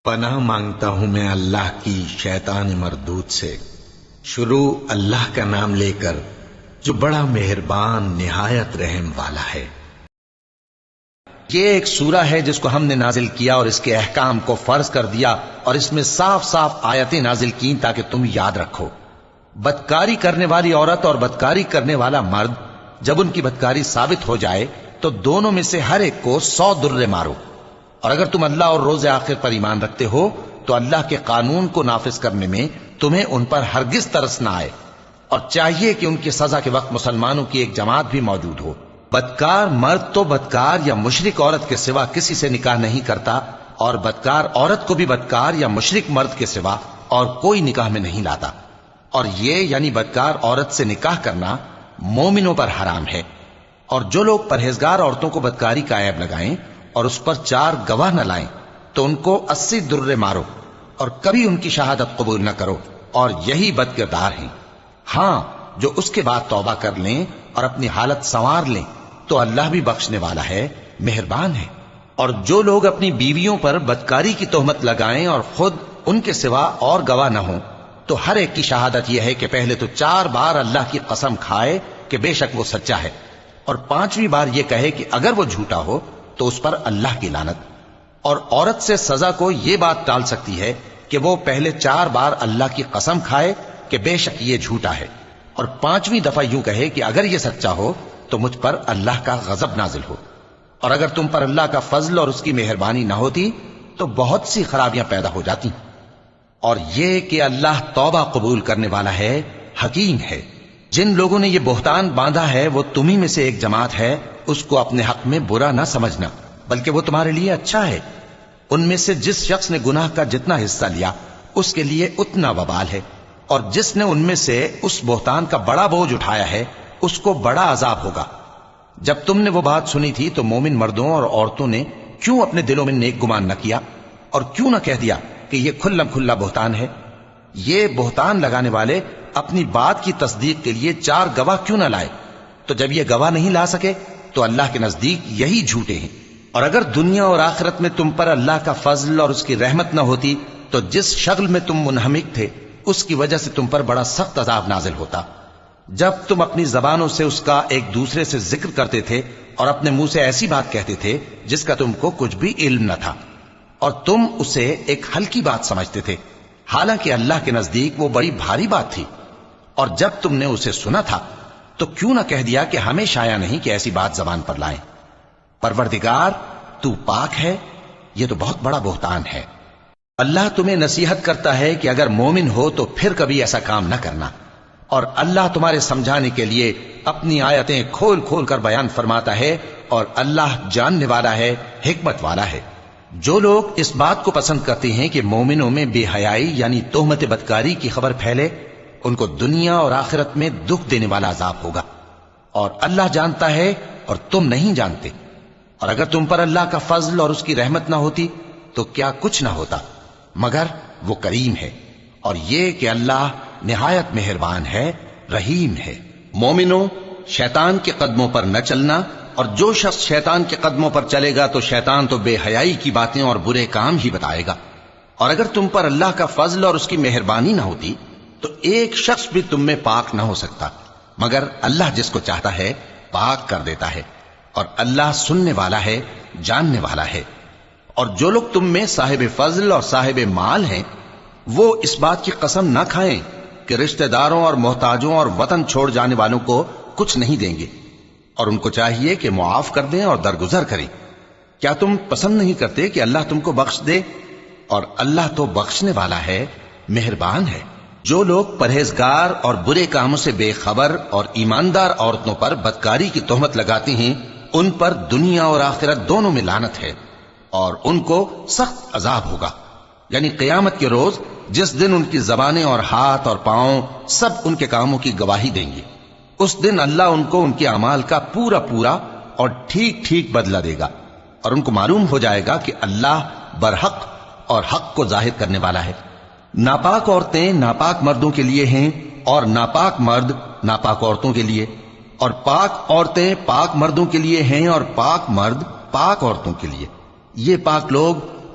پناہ مانگتا ہوں میں اللہ کی شیطان مردود سے۔ شروع اللہ کا نام لے کر جو بڑا مہربان نہایت رحم والا ہے۔ یہ ایک سورہ ہے جس کو ہم نے نازل کیا اور اس کے احکام کو فرض کر دیا اور اس میں صاف صاف آیتیں نازل کی تاکہ تم یاد رکھو۔ بدکاری کرنے والی عورت اور بدکاری کرنے والا مرد جب ان کی بدکاری ثابت ہو جائے تو دونوں میں سے ہر ایک کو 100 درے مارو، اور اگر تم اللہ اور روز آخر پر ایمان رکھتے ہو تو اللہ کے قانون کو نافذ کرنے میں تمہیں ان پر ہرگز ترس نہ آئے، اور چاہیے کہ ان کی سزا کے وقت مسلمانوں کی ایک جماعت بھی موجود ہو۔ بدکار مرد تو بدکار یا مشرک عورت کے سوا کسی سے نکاح نہیں کرتا، اور بدکار عورت کو بھی بدکار یا مشرک مرد کے سوا اور کوئی نکاح میں نہیں لاتا، اور یہ یعنی بدکار عورت سے نکاح کرنا مومنوں پر حرام ہے۔ اور جو لوگ پرہیزگار عورتوں کو بدکاری کا عیب لگائیں اور اس پر 4 گواہ نہ لائیں تو ان کو 80 درے مارو، اور کبھی ان کی شہادت قبول نہ کرو، اور یہی بد کردار ہیں۔ ہاں، جو اس کے بعد توبہ کر لیں اور اپنی حالت سنوار لیں تو اللہ بھی بخشنے والا ہے، مہربان ہے۔ اور جو لوگ اپنی بیویوں پر بدکاری کی تہمت لگائیں اور خود ان کے سوا اور گواہ نہ ہوں تو ہر ایک کی شہادت یہ ہے کہ پہلے تو 4 بار اللہ کی قسم کھائے کہ بے شک وہ سچا ہے، اور 5ویں بار یہ کہے کہ اگر وہ جھوٹا ہو تو اس پر اللہ کی لعنت۔ اور عورت سے سزا کو یہ بات ٹال سکتی ہے کہ وہ پہلے 4 بار اللہ کی قسم کھائے کہ بے شک یہ جھوٹا ہے، اور 5ویں دفعہ یوں کہے کہ اگر یہ سچا ہو تو مجھ پر اللہ کا غضب نازل ہو۔ اور اگر تم پر اللہ کا فضل اور اس کی مہربانی نہ ہوتی تو بہت سی خرابیاں پیدا ہو جاتی۔ اور یہ کہ اللہ توبہ قبول کرنے والا ہے، حکیم ہے۔ جن لوگوں نے یہ بہتان باندھا ہے وہ تمہیں میں سے ایک جماعت ہے، اس کو اپنے حق میں برا نہ سمجھنا، بلکہ وہ تمہارے لیے اچھا ہے۔ ان میں سے جس شخص نے گناہ کا جتنا حصہ لیا اس کے لیے اتنا وبال ہے، اور جس نے ان میں سے اس بہتان کا بڑا بوجھ اٹھایا ہے اس کو بڑا عذاب ہوگا۔ جب تم نے وہ بات سنی تھی تو مومن مردوں اور عورتوں نے کیوں اپنے دلوں میں نیک گمان نہ کیا، اور کیوں نہ کہہ دیا کہ یہ کھلا کھلا بہتان ہے؟ یہ بہتان لگانے والے اپنی بات کی تصدیق کے لیے 4 گواہ کیوں نہ لائے؟ تو جب یہ گواہ نہیں لا سکے تو اللہ کے نزدیک یہی جھوٹے ہیں۔ اور اگر دنیا اور آخرت میں تم پر اللہ کا فضل اور اس کی رحمت نہ ہوتی تو جس شغل میں تم منہمک تھے اس کی وجہ سے تم پر بڑا سخت عذاب نازل ہوتا۔ جب تم اپنی زبانوں سے اس کا ایک دوسرے سے ذکر کرتے تھے اور اپنے منہ سے ایسی بات کہتے تھے جس کا تم کو کچھ بھی علم نہ تھا، اور تم اسے ایک ہلکی بات سمجھتے تھے، حالانکہ اللہ کے نزدیک وہ بڑی بھاری بات تھی۔ اور جب تم نے اسے سنا تھا تو کیوں نہ کہہ دیا کہ ہمیں شایع نہیں کہ ایسی بات زبان پر لائیں؟ پروردگار تو پاک ہے، یہ تو بہت بڑا بہتان ہے۔ اللہ تمہیں نصیحت کرتا ہے کہ اگر مومن ہو تو پھر کبھی ایسا کام نہ کرنا، اور اللہ تمہارے سمجھانے کے لیے اپنی آیتیں کھول کھول کر بیان فرماتا ہے، اور اللہ جاننے والا ہے، حکمت والا ہے۔ جو لوگ اس بات کو پسند کرتے ہیں کہ مومنوں میں بے حیائی یعنی تہمت بدکاری کی خبر پھیلے، ان کو دنیا اور آخرت میں دکھ دینے والا عذاب ہوگا، اور اللہ جانتا ہے اور تم نہیں جانتے۔ اور اگر تم پر اللہ کا فضل اور اس کی رحمت نہ ہوتی تو کیا کچھ نہ ہوتا، مگر وہ کریم ہے، اور یہ کہ اللہ نہایت مہربان ہے، رحیم ہے۔ مومنوں، شیطان کے قدموں پر نہ چلنا، اور جو شخص شیطان کے قدموں پر چلے گا تو شیطان تو بے حیائی کی باتیں اور برے کام ہی بتائے گا۔ اور اگر تم پر اللہ کا فضل اور اس کی مہربانی نہ ہوتی تو ایک شخص بھی تم میں پاک نہ ہو سکتا، مگر اللہ جس کو چاہتا ہے پاک کر دیتا ہے، اور اللہ سننے والا ہے، جاننے والا ہے۔ اور جو لوگ تم میں صاحب فضل اور صاحب مال ہیں وہ اس بات کی قسم نہ کھائیں کہ رشتہ داروں اور محتاجوں اور وطن چھوڑ جانے والوں کو کچھ نہیں دیں گے، اور ان کو چاہیے کہ معاف کر دیں اور درگزر کریں۔ کیا تم پسند نہیں کرتے کہ اللہ تم کو بخش دے؟ اور اللہ تو بخشنے والا ہے، مہربان ہے۔ جو لوگ پرہیزگار اور برے کاموں سے بے خبر اور ایماندار عورتوں پر بدکاری کی تہمت لگاتے ہیں ان پر دنیا اور آخرت دونوں میں لعنت ہے، اور ان کو سخت عذاب ہوگا، یعنی قیامت کے روز جس دن ان کی زبانیں اور ہاتھ اور پاؤں سب ان کے کاموں کی گواہی دیں گے۔ اس دن اللہ ان کو ان کے اعمال کا پورا پورا اور ٹھیک ٹھیک بدلہ دے گا، اور ان کو معلوم ہو جائے گا کہ اللہ برحق اور حق کو ظاہر کرنے والا ہے۔ ناپاک عورتیں ناپاک مردوں کے لیے ہیں، اور ناپاک مرد ناپاک عورتوں کے لیے، اور پاک عورتیں پاک مردوں کے لیے ہیں، اور پاک مرد پاک عورتوں کے لیے۔ یہ پاک لوگ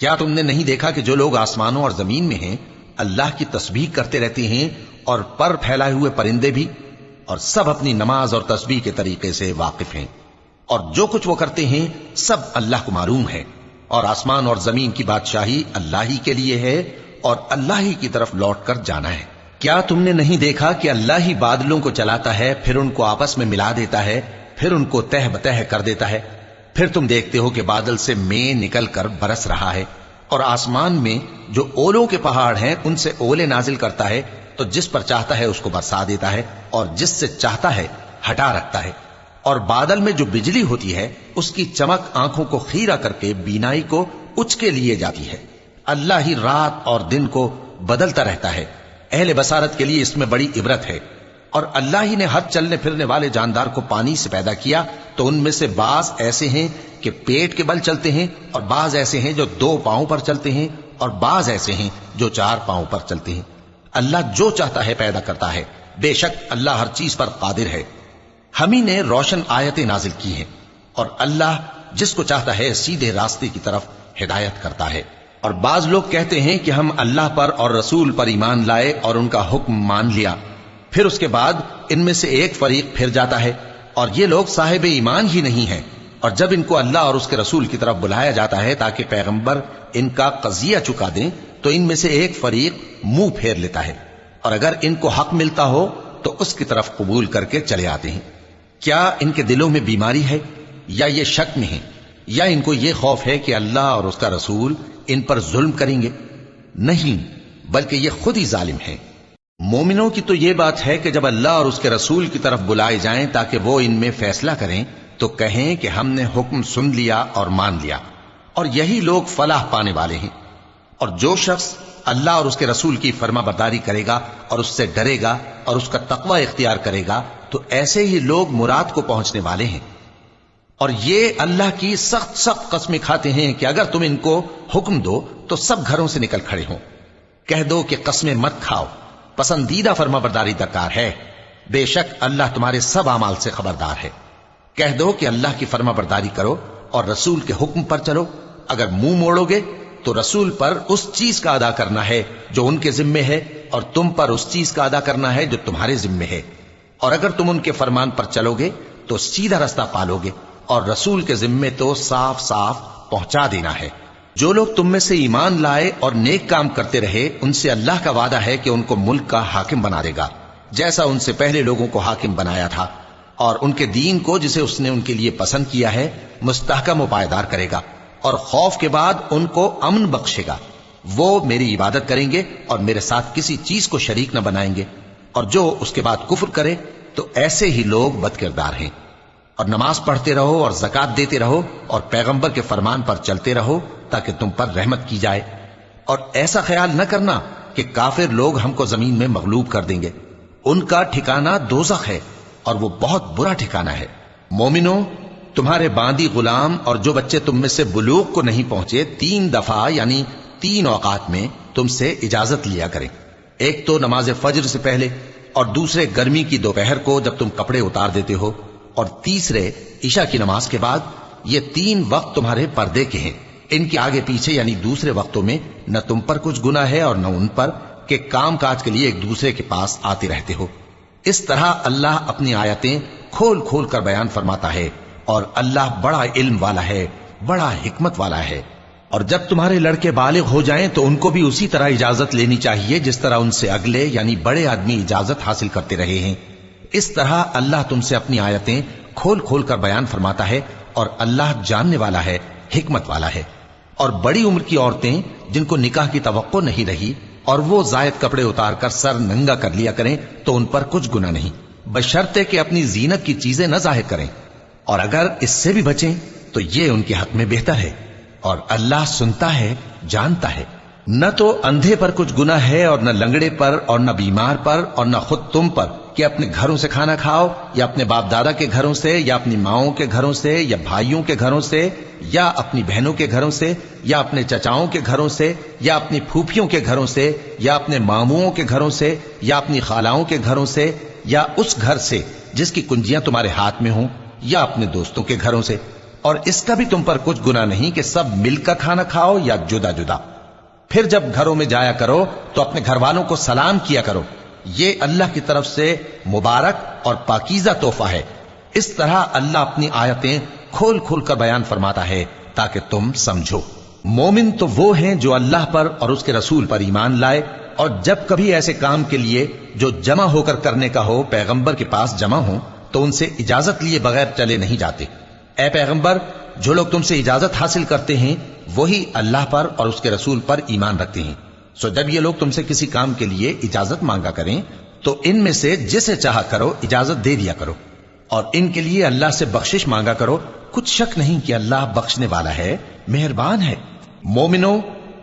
کیا تم نے نہیں دیکھا کہ جو لوگ آسمانوں اور زمین میں ہیں اللہ کی تسبیح کرتے رہتے ہیں اور پر پھیلائے ہوئے پرندے بھی، اور سب اپنی نماز اور تسبیح کے طریقے سے واقف ہیں، اور جو کچھ وہ کرتے ہیں سب اللہ کو معلوم ہے، اور آسمان اور زمین کی بادشاہی اللہ ہی کے لیے ہے اور اللہ ہی کی طرف لوٹ کر جانا ہے۔ کیا تم نے نہیں دیکھا کہ اللہ ہی بادلوں کو چلاتا ہے، پھر ان کو آپس میں ملا دیتا ہے، پھر ان کو تہ بتہ کر دیتا ہے، پھر تم دیکھتے ہو کہ بادل سے مے نکل کر برس رہا ہے، اور آسمان میں جو اولوں کے پہاڑ ہیں ان سے اولے نازل کرتا ہے، تو جس پر چاہتا ہے اس کو برسا دیتا ہے اور جس سے چاہتا ہے ہٹا رکھتا ہے، اور بادل میں جو بجلی ہوتی ہے اس کی چمک آنکھوں کو خیرہ کر کے بینائی کو اچ کے لیے جاتی ہے۔ اللہ ہی رات اور دن کو بدلتا رہتا ہے، اہل بصارت کے لیے اس میں بڑی عبرت ہے۔ اور اللہ ہی نے ہر چلنے پھرنے والے جاندار کو پانی سے پیدا کیا، تو ان میں سے بعض ایسے ہیں کہ پیٹ کے بل چلتے ہیں، اور بعض ایسے ہیں جو 2 پاؤں پر چلتے ہیں، اور بعض ایسے ہیں جو 4 پاؤں پر چلتے ہیں۔ اللہ جو چاہتا ہے پیدا کرتا ہے، بے شک اللہ ہر چیز پر قادر ہے۔ ہم ہی نے روشن آیتیں نازل کی ہیں، اور اللہ جس کو چاہتا ہے سیدھے راستے کی طرف ہدایت کرتا ہے۔ اور بعض لوگ کہتے ہیں کہ ہم اللہ پر اور رسول پر ایمان لائے اور ان کا حکم مان لیا، پھر اس کے بعد ان میں سے ایک فریق پھر جاتا ہے، اور یہ لوگ صاحب ایمان ہی نہیں ہیں، اور جب ان کو اللہ اور اس کے رسول کی طرف بلایا جاتا ہے تاکہ پیغمبر ان کا قضیہ چکا دیں، تو ان میں سے ایک فریق منہ پھیر لیتا ہے، اور اگر ان کو حق ملتا ہو تو اس کی طرف قبول کر کے چلے آتے ہیں۔ کیا ان کے دلوں میں بیماری ہے، یا یہ شک میں ہیں، یا ان کو یہ خوف ہے کہ اللہ اور اس کا رسول ان پر ظلم کریں گے؟ نہیں، بلکہ یہ خود ہی ظالم ہیں۔ مومنوں کی تو یہ بات ہے کہ جب اللہ اور اس کے رسول کی طرف بلائے جائیں تاکہ وہ ان میں فیصلہ کریں، تو کہیں کہ ہم نے حکم سن لیا اور مان لیا، اور یہی لوگ فلاح پانے والے ہیں۔ اور جو شخص اللہ اور اس کے رسول کی فرما برداری کرے گا اور اس سے ڈرے گا اور اس کا تقوی اختیار کرے گا، تو ایسے ہی لوگ مراد کو پہنچنے والے ہیں۔ اور یہ اللہ کی سخت سخت قسمیں کھاتے ہیں کہ اگر تم ان کو حکم دو تو سب گھروں سے نکل کھڑے ہوں۔ کہہ دو کہ قسمیں مت کھاؤ، پسندیدہ فرما برداری درکار ہے، بے شک اللہ تمہارے سب اعمال سے خبردار ہے۔ کہہ دو کہ اللہ کی فرما برداری کرو اور رسول کے حکم پر چلو، اگر منہ موڑو گے تو رسول پر اس چیز کا ادا کرنا ہے جو ان کے ذمے ہے، اور تم پر اس چیز کا ادا کرنا ہے جو تمہارے ذمے ہے، اور اگر تم ان کے فرمان پر چلو گے تو سیدھا رستہ پالو گے، اور رسول کے ذمے تو صاف صاف پہنچا دینا ہے۔ جو لوگ تم میں سے ایمان لائے اور نیک کام کرتے رہے، ان سے اللہ کا وعدہ ہے کہ ان کو ملک کا حاکم بنا دے گا، جیسا ان سے پہلے لوگوں کو حاکم بنایا تھا، اور ان کے دین کو جسے اس نے ان کے لیے پسند کیا ہے مستحکم و پائیدار کرے گا، اور خوف کے بعد ان کو امن بخشے گا۔ وہ میری عبادت کریں گے اور میرے ساتھ کسی چیز کو شریک نہ بنائیں گے، اور جو اس کے بعد کفر کرے تو ایسے ہی لوگ بد کردار ہیں۔ اور نماز پڑھتے رہو اور زکات دیتے رہو اور پیغمبر کے فرمان پر چلتے رہو تاکہ تم پر رحمت کی جائے، اور ایسا خیال نہ کرنا کہ کافر لوگ ہم کو زمین میں مغلوب کر دیں گے، ان کا ٹھکانہ دوزخ ہے اور وہ بہت برا ٹھکانہ ہے۔ مومنو، تمہارے باندی غلام اور جو بچے تم میں سے بلوغ کو نہیں پہنچے 3 دفعہ یعنی 3 اوقات میں تم سے اجازت لیا کریں، ایک تو نماز فجر سے پہلے، اور دوسرے گرمی کی دوپہر کو جب تم کپڑے اتار دیتے ہو، اور تیسرے عشاء کی نماز کے بعد۔ یہ 3 وقت تمہارے پردے کے ہیں، ان کے آگے پیچھے یعنی دوسرے وقتوں میں نہ تم پر کچھ گناہ ہے اور نہ ان پر، کہ کام کاج کے لیے ایک دوسرے کے پاس آتے رہتے ہو۔ اس طرح اللہ اپنی آیتیں کھول کھول کر بیان فرماتا ہے، اور اللہ بڑا علم والا ہے، بڑا حکمت والا ہے۔ اور جب تمہارے لڑکے بالغ ہو جائیں تو ان کو بھی اسی طرح اجازت لینی چاہیے جس طرح ان سے اگلے یعنی بڑے آدمی اجازت حاصل کرتے رہے ہیں۔ اس طرح اللہ تم سے اپنی آیتیں کھول کھول کر بیان فرماتا ہے، اور اللہ جاننے والا ہے، حکمت والا ہے۔ اور بڑی عمر کی عورتیں جن کو نکاح کی توقع نہیں رہی اور وہ زائد کپڑے اتار کر سر ننگا کر لیا کریں تو ان پر کچھ گناہ نہیں، بشرطے کہ اپنی زینت کی چیزیں نہ ظاہر کریں، اور اگر اس سے بھی بچیں تو یہ ان کے حق میں بہتر ہے، اور اللہ سنتا ہے، جانتا ہے۔ نہ تو اندھے پر کچھ گناہ ہے اور نہ لنگڑے پر اور نہ بیمار پر اور نہ خود تم پر کہ اپنے گھروں سے کھانا کھاؤ، یا اپنے باپ دادا کے گھروں سے، یا اپنی ماؤں کے گھروں سے، یا بھائیوں کے گھروں سے، یا اپنی بہنوں کے گھروں سے، یا اپنے چچاؤں کے گھروں سے، یا اپنی پھوپھیوں کے گھروں سے، یا اپنے ماموؤں کے گھروں سے، یا اپنی خالاؤں کے گھروں سے، یا اس گھر سے جس کی کنجیاں تمہارے ہاتھ میں ہوں، یا اپنے دوستوں کے گھروں سے۔ اور اس کا بھی تم پر کچھ گناہ نہیں کہ سب مل کر کھانا کھاؤ یا جدا جدا۔ پھر جب گھروں میں جایا کرو تو اپنے گھر والوں کو سلام کیا کرو، یہ اللہ کی طرف سے مبارک اور پاکیزہ تحفہ ہے۔ اس طرح اللہ اپنی آیتیں کھول کھول کر بیان فرماتا ہے تاکہ تم سمجھو۔ مومن تو وہ ہیں جو اللہ پر اور اس کے رسول پر ایمان لائے، اور جب کبھی ایسے کام کے لیے جو جمع ہو کر کرنے کا ہو پیغمبر کے پاس جمع ہوں تو ان سے اجازت لیے بغیر چلے نہیں جاتے۔ اے پیغمبر، جو لوگ تم سے اجازت حاصل کرتے ہیں وہی اللہ پر اور اس کے رسول پر ایمان رکھتے ہیں، سو جب یہ لوگ تم سے کسی کام کے لیے اجازت مانگا کریں تو ان میں سے جسے چاہا کرو اجازت دے دیا کرو، اور ان کے لیے اللہ سے بخشش مانگا کرو، کچھ شک نہیں کہ اللہ بخشنے والا ہے، مہربان ہے۔ مومنو،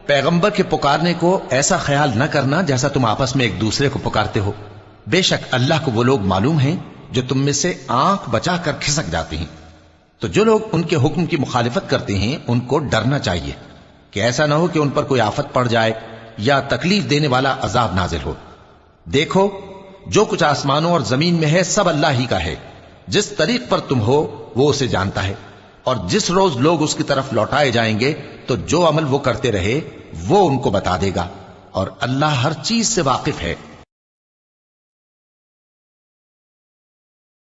پیغمبر کے پکارنے کو ایسا خیال نہ کرنا جیسا تم آپس میں ایک دوسرے کو پکارتے ہو، بے شک اللہ کو وہ لوگ معلوم ہیں جو تم میں سے آنکھ بچا کر کھسک جاتے ہیں۔ تو جو لوگ ان کے حکم کی مخالفت کرتے ہیں ان کو ڈرنا چاہیے کہ ایسا نہ ہو کہ ان پر کوئی آفت پڑ جائے یا تکلیف دینے والا عذاب نازل ہو۔ دیکھو، جو کچھ آسمانوں اور زمین میں ہے سب اللہ ہی کا ہے، جس طریق پر تم ہو وہ اسے جانتا ہے، اور جس روز لوگ اس کی طرف لوٹائے جائیں گے تو جو عمل وہ کرتے رہے وہ ان کو بتا دے گا، اور اللہ ہر چیز سے واقف ہے۔